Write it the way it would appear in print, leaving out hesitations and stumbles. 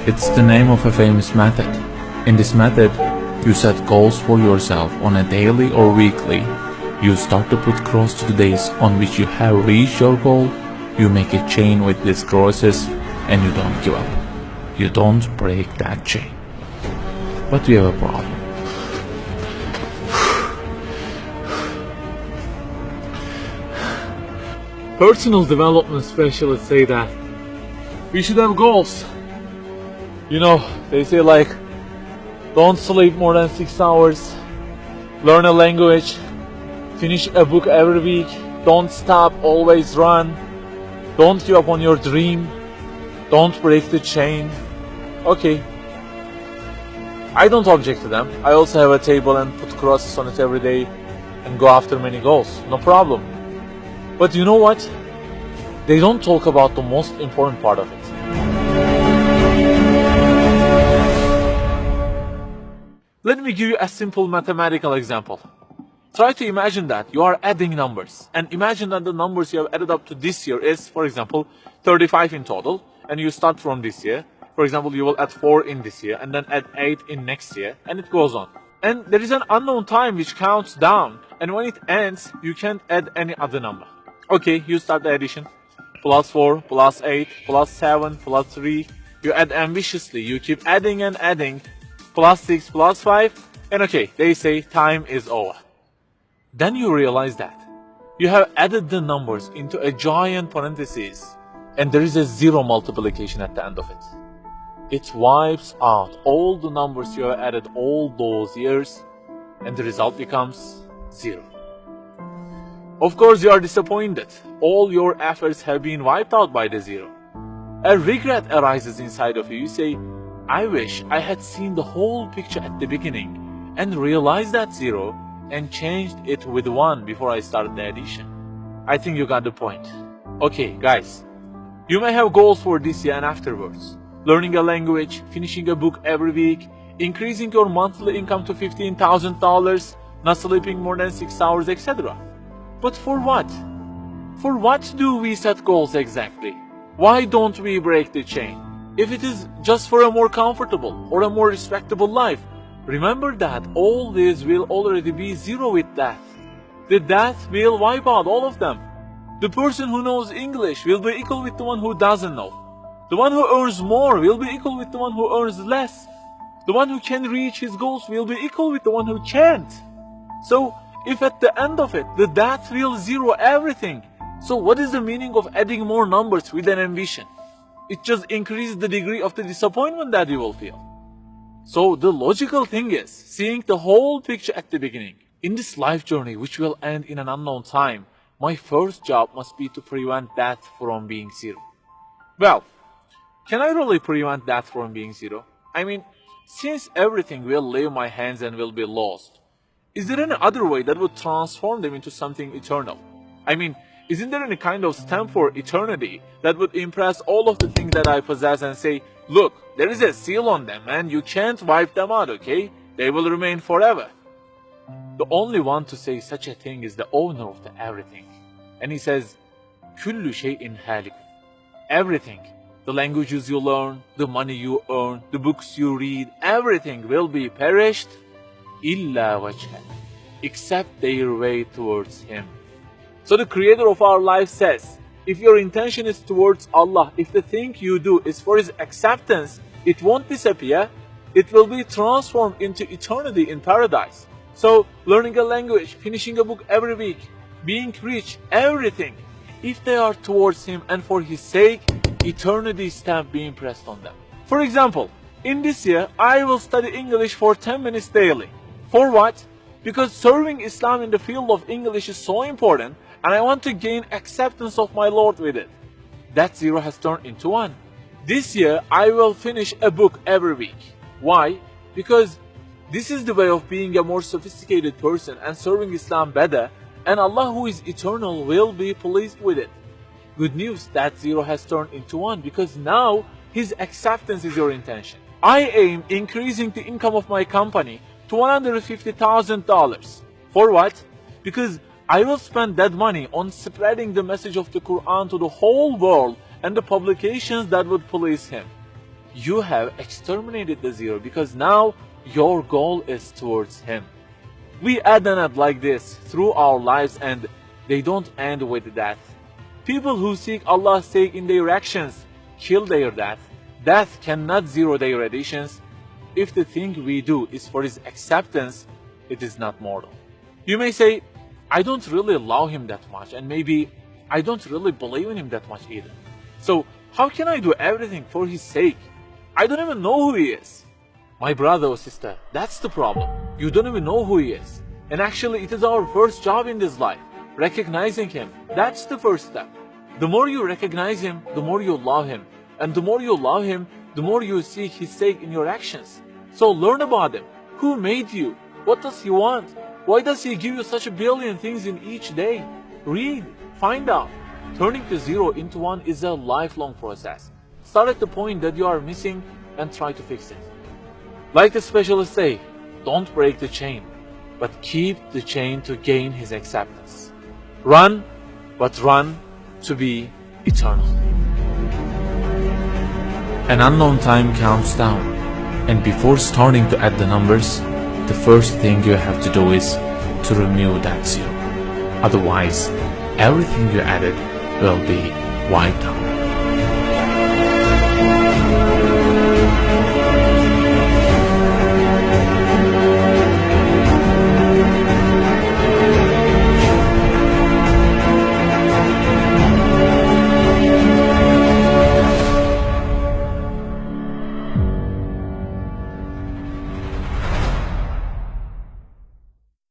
It's the name of a famous method. In this method, you set goals for yourself on a daily or weekly. You start to put cross to the days on which you have reached your goal. You make a chain with these crosses and you don't give up. You don't break that chain. But you have a problem. Personal development specialists say that we should have goals. You know, they say like, don't sleep more than 6 hours, learn a language, finish a book every week, don't stop, always run, don't give up on your dream, don't break the chain. Okay, I don't object to them. I also have a table and put crosses on it every day and go after many goals, no problem. But you know what? They don't talk about the most important part of it. Let me give you a simple mathematical example. Try to imagine that you are adding numbers, and imagine that the numbers you have added up to this year is, for example, 35 in total, and you start from this year. For example, you will add 4 in this year, and then add 8 in next year, and it goes on. And there is an unknown time which counts down, and when it ends, you can't add any other number. Okay, you start the addition. Plus 4, plus 8, plus 7, plus 3. You add ambitiously, you keep adding and adding. Plus 6, plus 5, and okay, they say time is over. Then you realize that you have added the numbers into a giant parenthesis, and there is a zero multiplication at the end of it. It wipes out all the numbers you have added all those years, and the result becomes 0. Of course, you are disappointed. All your efforts have been wiped out by the 0. A regret arises inside of you. You say, I wish I had seen the whole picture at the beginning and realized that 0 and changed it with 1 before I started the addition. I think you got the point. Okay, guys, you may have goals for this year and afterwards. Learning a language, finishing a book every week, increasing your monthly income to $15,000, not sleeping more than 6 hours, etc. But for what? For what do we set goals exactly? Why don't we break the chain? If it is just for a more comfortable or a more respectable life, remember that all this will already be 0 with that. The death will wipe out all of them. The person who knows English will be equal with the one who doesn't know. The one who earns more will be equal with the one who earns less. The one who can reach his goals will be equal with the one who can't. So, if at the end of it, the death will 0 everything, so what is the meaning of adding more numbers with an ambition? It just increases the degree of the disappointment that you will feel. So the logical thing is seeing the whole picture at the beginning. In this life journey, which will end in an unknown time, my first job must be to prevent death from being 0. Well, can I really prevent death from being 0? I mean, since everything will leave my hands and will be lost, is there any other way that would transform them into something eternal? I mean, isn't there any kind of stamp for eternity that would impress all of the things that I possess and say, look, there is a seal on them and you can't wipe them out, okay? They will remain forever. The only one to say such a thing is the owner of the everything. And he says, كُلُّ شَيْءٍ هَالِكٌ. Everything, the languages you learn, the money you earn, the books you read, everything will be perished, إِلَّا وَجْهَهُ, except their way towards Him. So the creator of our life says, if your intention is towards Allah, if the thing you do is for His acceptance, it won't disappear, it will be transformed into eternity in paradise. So learning a language, finishing a book every week, being rich, everything, if they are towards Him and for His sake, eternity stamp being pressed on them. For example, in this year, I will study English for 10 minutes daily. For what? Because serving Islam in the field of English is so important, and I want to gain acceptance of my Lord with it. That 0 has turned into 1. This year, I will finish a book every week. Why? Because this is the way of being a more sophisticated person and serving Islam better, and Allah who is eternal will be pleased with it. Good news, that 0 has turned into 1 because now His acceptance is your intention. I aim increasing the income of my company to $150,000. For what? Because I will spend that money on spreading the message of the Quran to the whole world and the publications that would please Him. you have exterminated the zero, because now your goal is towards him. We add and add like this through our lives, and they don't end with death. People who seek Allah's sake in their actions kill their death. Death cannot zero their additions. If the thing we do is for his acceptance, it is not mortal. You may say, I don't really love him that much, and maybe I don't really believe in him that much either. So how can I do everything for his sake? I don't even know who he is. My brother or sister, that's the problem. You don't even know who he is. And actually, it is our first job in this life, recognizing him. That's the first step. The more you recognize him, the more you love him. And the more you love him, the more you seek his sake in your actions. So learn about him. Who made you? What does he want? Why does he give you such a billion things in each day? Read, find out. Turning the zero into one is a lifelong process. Start at the point that you are missing and try to fix it. Like the specialists say, don't break the chain, but keep the chain to gain his acceptance. Run, but run to be eternal. An unknown time counts down, and before starting to add the numbers, the first thing you have to do is to remove that zero. Otherwise, everything you added will be wiped out.